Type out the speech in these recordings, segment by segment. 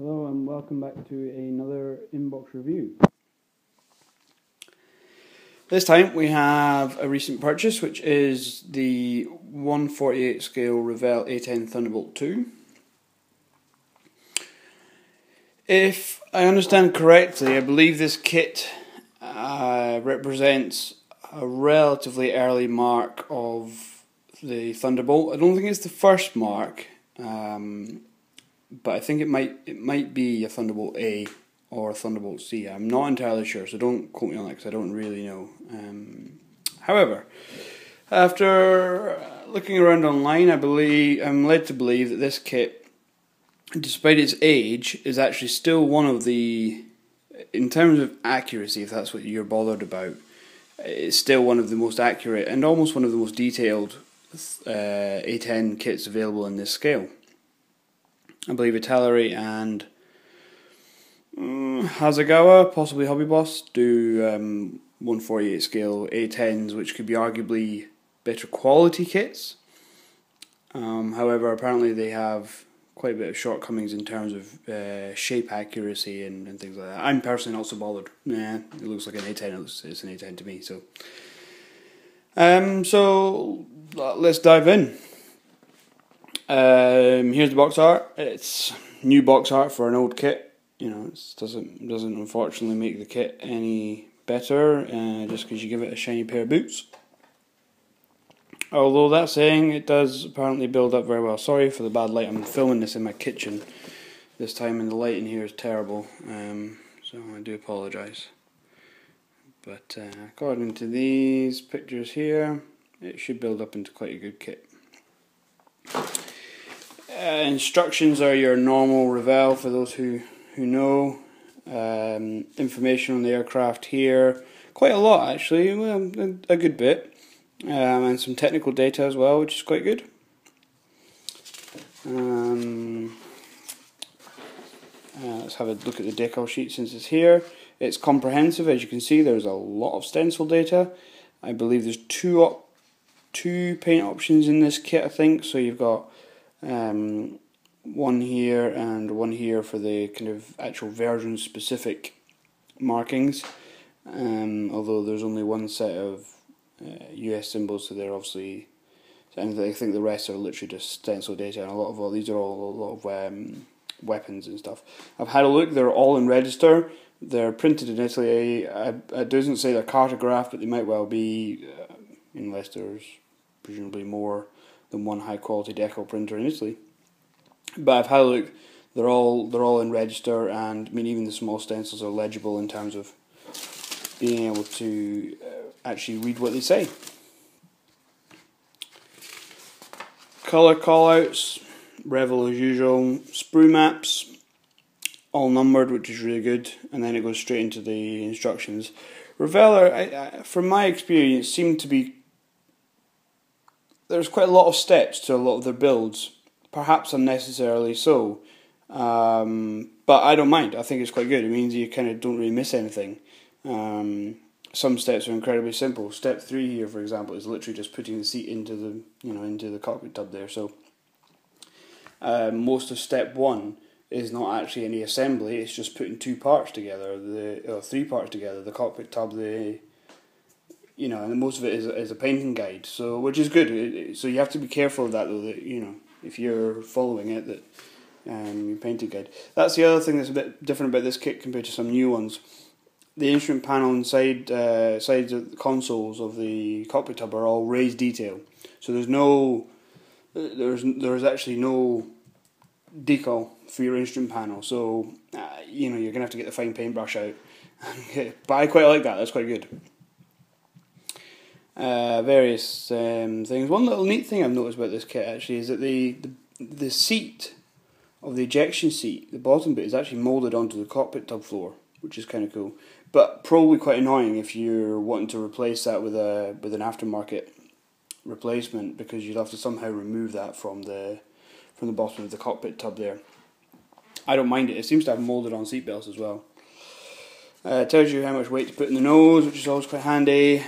Hello and welcome back to another inbox review. This time we have a recent purchase, which is the 1/48 scale Revell A10 Thunderbolt II. If I understand correctly, I believe this kit represents a relatively early mark of the Thunderbolt. I don't think it's the first mark, but I think it might be a Thunderbolt A or a Thunderbolt C. I'm not entirely sure, so don't quote me on that because I don't really know. However, after looking around online, I'm led to believe that this kit, despite its age, is actually still one of the, in terms of accuracy, if that's what you're bothered about, it's still one of the most accurate and almost one of the most detailed A10 kits available in this scale. I believe Italeri and Hasegawa, possibly Hobby Boss, do 1/48 scale A10s, which could be arguably better quality kits. However, apparently they have quite a bit of shortcomings in terms of shape accuracy and things like that. I'm personally not so bothered. It looks like an A10. It's an A10 to me. So let's dive in. Here's the box art. It's new box art for an old kit. You know, it doesn't unfortunately make the kit any better just because you give it a shiny pair of boots. Although that saying, it does apparently build up very well. Sorry for the bad light. I'm filming this in my kitchen this time, and the light in here is terrible. So I do apologise. But according to these pictures here, it should build up into quite a good kit. Instructions are your normal Revell for those who know. Information on the aircraft here, quite a lot actually, well, a good bit, and some technical data as well, which is quite good. Let's have a look at the decal sheet since it's here. It's comprehensive, as you can see. There's a lot of stencil data. I believe there's two paint options in this kit, I think. So you've got one here and one here for the kind of actual version specific markings, although there's only one set of US symbols, so they're obviously, and I think the rest are literally just stencil data, and these are all a lot of weapons and stuff. I've had a look. They're all in register. They're printed in Italy. It doesn't say they're cartographed, but they might well be, unless there's presumably more than one high quality decal printer in Italy. But I've had a look. They're all in register, and I mean even the small stencils are legible in terms of being able to actually read what they say. Colour callouts, Revell as usual. Sprue maps, all numbered, which is really good, and then it goes straight into the instructions. Revell, from my experience, seem to be, there's quite a lot of steps to a lot of their builds, perhaps unnecessarily so, but I don't mind. I think it's quite good. It means you kind of don't really miss anything. Some steps are incredibly simple. Step 3 here, for example, is literally just putting the seat into the cockpit tub there. So most of step 1 is not actually any assembly. It's just putting 2 parts together, 3 parts together, the cockpit tub, and most of it is a painting guide, so which is good. So you have to be careful of that, though, that if you're following it, that your painting guide. That's the other thing that's a bit different about this kit compared to some new ones. The instrument panel and sides of the consoles of the cockpit tub are all raised detail, so there's actually no decal for your instrument panel. So you're gonna have to get the fine paintbrush out. But I quite like that. That's quite good. Various things. One little neat thing I've noticed about this kit actually is that the seat of the ejection seat, the bottom bit, is actually moulded onto the cockpit tub floor, which is kind of cool. But probably quite annoying if you're wanting to replace that with an aftermarket replacement, because you'd have to somehow remove that from the bottom of the cockpit tub there. I don't mind it. It seems to have moulded on seat belts as well. It tells you how much weight to put in the nose, which is always quite handy.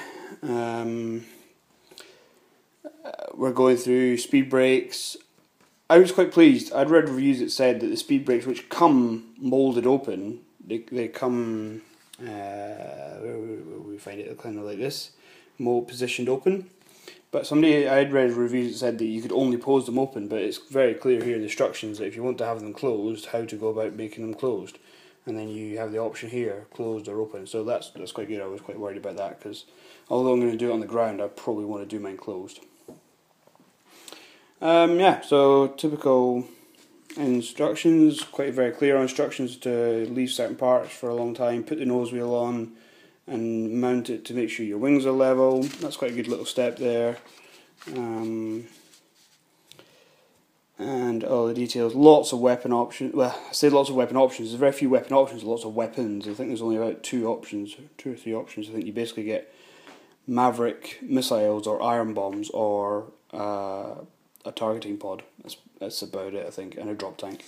We're going through speed brakes, I was quite pleased. I'd read reviews that said that the speed brakes, which come moulded open, they come, where we find it, kind of like this, mold positioned open. But I'd read reviews that said that you could only pose them open, but it's very clear here in the instructions that if you want to have them closed, how to go about making them closed. And then you have the option here, closed or open. So that's quite good. I was quite worried about that, because although I'm going to do it on the ground, I probably want to do mine closed. Yeah, so typical instructions, quite very clear instructions to leave certain parts for a long time, put the nose wheel on and mount it to make sure your wings are level. That's quite a good little step there. And all the details, lots of weapon options. Well, I say lots of weapon options, there's very few weapon options, lots of weapons. I think there's only about 2 or 3 options. I think you basically get Maverick missiles or iron bombs or a targeting pod. That's about it, I think, and a drop tank.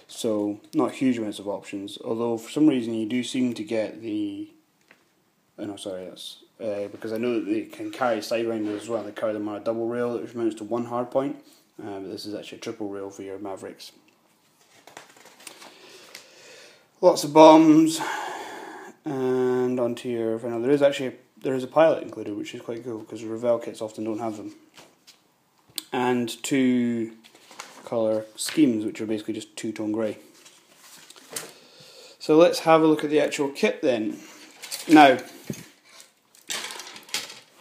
So not huge amounts of options. Although for some reason you do seem to get the. Oh no, sorry, that's because I know that they can carry sidewinders as well. They carry them on a double rail, which amounts to 1 hard point. But this is actually a triple rail for your Mavericks. Lots of bombs, and onto your. Now there is a pilot included, which is quite cool because Revell kits often don't have them. And 2 colour schemes, which are basically just 2-tone grey. So let's have a look at the actual kit then. Now,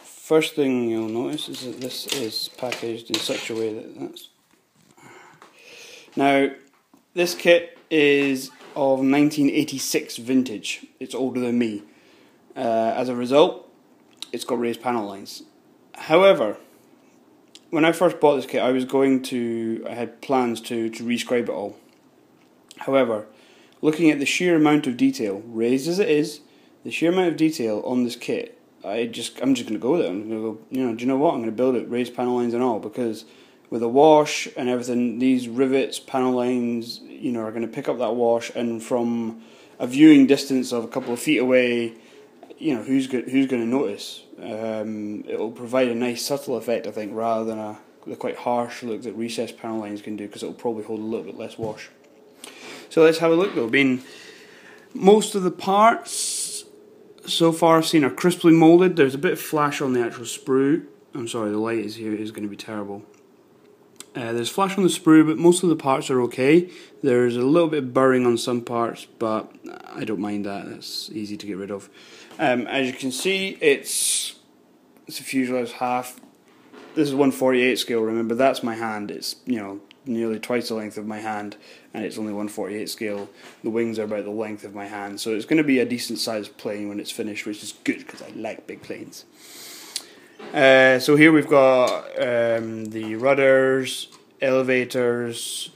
first thing you'll notice is that this is packaged in such a way that's. Now, this kit is of 1986 vintage. It's older than me. As a result, it's got raised panel lines. However, when I first bought this kit, I had plans to rescribe it all. However, looking at the sheer amount of detail, raised as it is, the sheer amount of detail on this kit, I'm just going to go with it. I'm going to go, do you know what? I'm going to build it, raised panel lines and all, because with a wash and everything, these rivets, panel lines, are going to pick up that wash, and from a viewing distance of a couple of feet away, who's going to notice? It'll provide a nice subtle effect, I think, rather than the quite harsh look that recessed panel lines can do, because it'll probably hold a little bit less wash. So let's have a look though. Most of the parts so far I've seen are crisply moulded. There's a bit of flash on the actual sprue. I'm sorry, the light is going to be terrible. There's flash on the sprue, but most of the parts are okay. There's a little bit of burring on some parts, but I don't mind that. That's easy to get rid of. As you can see, it's a fuselage half. This is 1/48 scale. Remember, that's my hand. It's nearly twice the length of my hand, and it's only 1/48 scale. The wings are about the length of my hand, so it's going to be a decent sized plane when it's finished, which is good because I like big planes. So here we've got the rudders, elevators,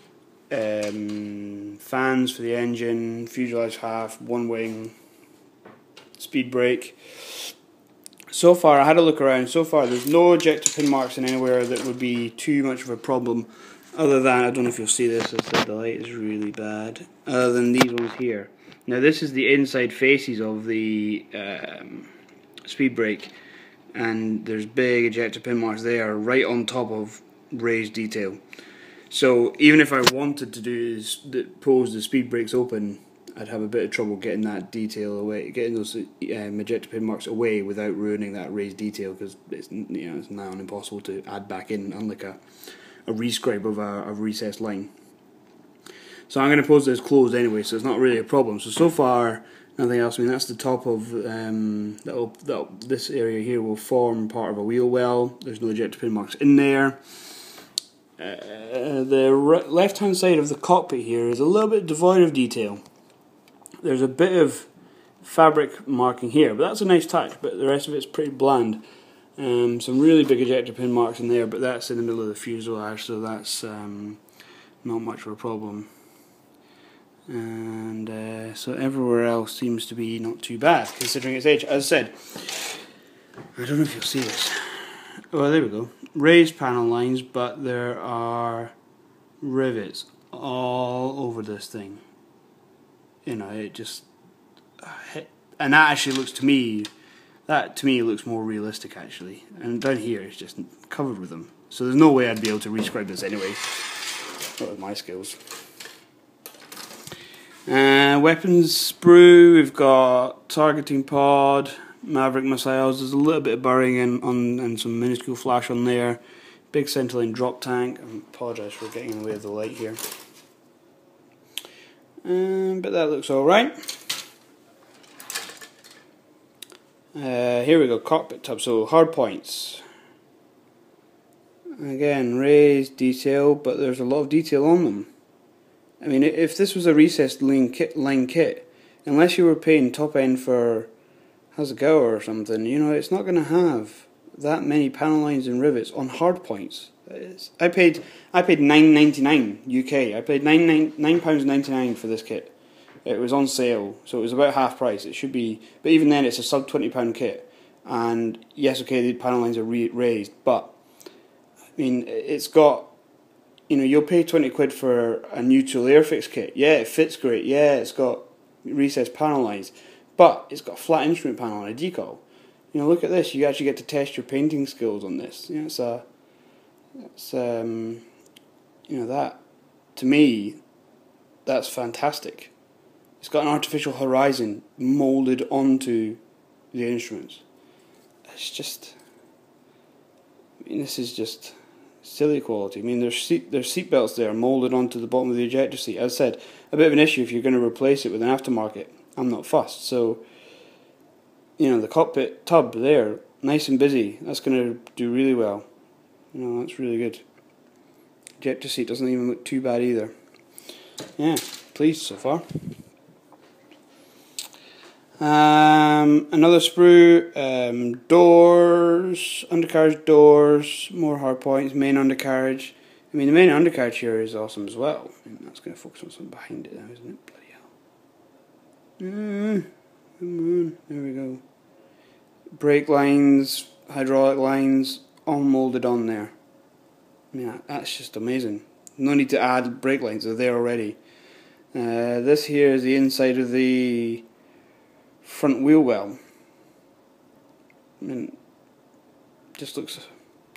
fans for the engine, fuselage half, 1 wing, speed brake. So far, I had a look around, so far there's no ejector pin marks in anywhere that would be too much of a problem, other than, I don't know if you'll see this, I said the light is really bad, other than these ones here. Now this is the inside faces of the speed brake, and there's big ejector pin marks there right on top of raised detail. So even if I wanted to pose the speed brakes open, I'd have a bit of trouble getting that detail away, getting those ejector pin marks away without ruining that raised detail, because it's it's now impossible to add back in, unlike a rescribe of a recessed line. So I'm going to pose this closed anyway, so it's not really a problem. So far, nothing else. I mean, that's the top of this area here will form part of a wheel well. There's no ejector pin marks in there. The left-hand side of the cockpit here is a little bit devoid of detail. There's a bit of fabric marking here, but that's a nice touch, but the rest of it's pretty bland. Some really big ejector pin marks in there, but that's in the middle of the fuselage, so that's not much of a problem. And so everywhere else seems to be not too bad, considering its age. As I said, I don't know if you'll see this. Oh, there we go. Raised panel lines, but there are rivets all over this thing. It just, and that actually looks to me, looks more realistic actually. And down here it's just covered with them. So there's no way I'd be able to rescribe this anyway. Not with my skills. Weapons sprue, we've got targeting pod, Maverick missiles, there's a little bit of burring and some minuscule flash on there. Big centerline drop tank. I apologise for getting in the way of the light here. But that looks alright. Here we go, cockpit tub. So hard points. Again, raised detail, but there's a lot of detail on them. I mean, if this was a recessed line kit, unless you were paying top end for Hasegawa or something, you know, it's not going to have that many panel lines and rivets on hard points. I paid $9.99 UK. I paid £9.99 for this kit. It was on sale, so it was about half price. It should be, but even then, it's a sub £20 kit. And yes, okay, the panel lines are raised, but I mean, it's got, you know, you'll pay 20 quid for a neutral airfix kit. Yeah, it fits great. Yeah, it's got recessed panel lines, but it's got a flat instrument panel and a decal. You know, look at this. You actually get to test your painting skills on this. You know, you know, that, to me, that's fantastic. It's got an artificial horizon moulded onto the instruments. It's just, I mean, this is just silly quality. I mean, there's seat belts there moulded onto the bottom of the ejector seat. As I said, a bit of an issue if you're going to replace it with an aftermarket. I'm not fussed. So, you know, the cockpit tub there, nice and busy. That's going to do really well. You know, that's really good. Ejector seat doesn't even look too bad either. Yeah, pleased so far. Another sprue, doors, undercarriage doors, more hard points, main undercarriage. I mean, the main undercarriage here is awesome as well. I mean, that's going to focus on something behind it now, isn't it? Bloody hell. Come on, there we go. Brake lines, hydraulic lines, all moulded on there. I mean, that's just amazing. No need to add brake lines, they're there already. This here is the inside of the front wheel well. I mean, just looks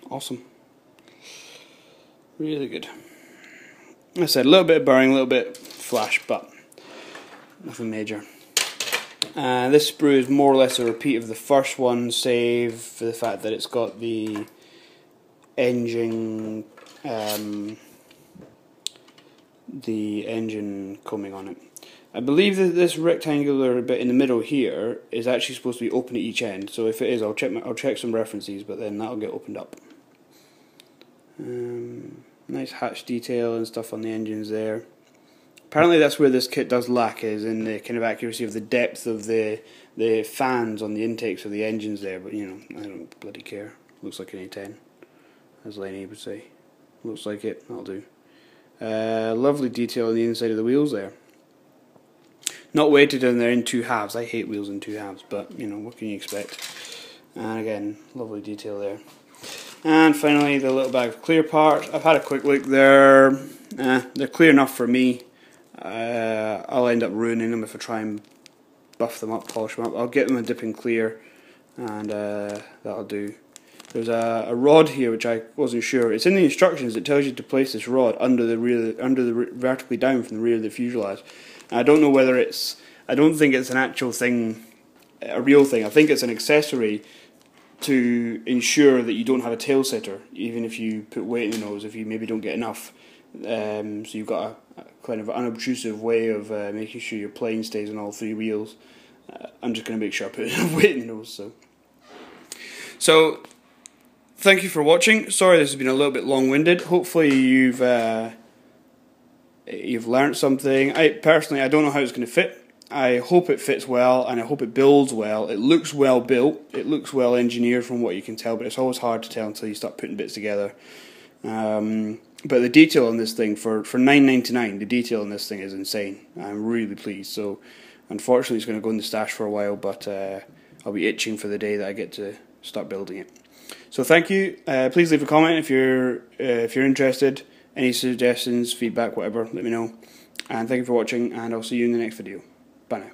awesome. Really good. Like I said, a little bit of burring, a little bit flash, but nothing major. This sprue is more or less a repeat of the first one, save for the fact that it's got the engine combing on it. I believe that this rectangular bit in the middle here is actually supposed to be open at each end. So if it is, I'll check some references, but then that'll get opened up. Nice hatch detail and stuff on the engines there. Apparently that's where this kit does lack, is in the kind of accuracy of the depth of the fans on the intakes of the engines there. But you know, I don't bloody care. Looks like an A10, as Lenny would say. Looks like it. That'll do. Lovely detail on the inside of the wheels there. Not weighted, and they're in two halves. I hate wheels in two halves, but you know, what can you expect? And again, lovely detail there. And finally, the little bag of clear parts. I've had a quick look. They're clear enough for me. I'll end up ruining them if I try and buff them up, polish them up. I'll get them a dip in clear, and that'll do. There's a rod here which I wasn't sure. It's in the instructions. It tells you to place this rod under the vertically down from the rear of the fuselage. And I don't know whether it's. I don't think it's an actual thing, a real thing. I think it's an accessory to ensure that you don't have a tail setter, even if you put weight in the nose. If you maybe don't get enough, so you've got a kind of unobtrusive way of making sure your plane stays on all three wheels. I'm just going to make sure I put enough weight in the nose. So thank you for watching. Sorry this has been a little bit long-winded. Hopefully you've learnt something. I personally don't know how it's going to fit. I hope it fits well, and I hope it builds well. It looks well built. It looks well engineered from what you can tell, but it's always hard to tell until you start putting bits together. But the detail on this thing, for $9.99, the detail on this thing is insane. I'm really pleased. So unfortunately it's going to go in the stash for a while, but I'll be itching for the day that I get to start building it. So thank you. Please leave a comment if you're interested. Any suggestions, feedback, whatever, let me know. And thank you for watching, and I'll see you in the next video. Bye now.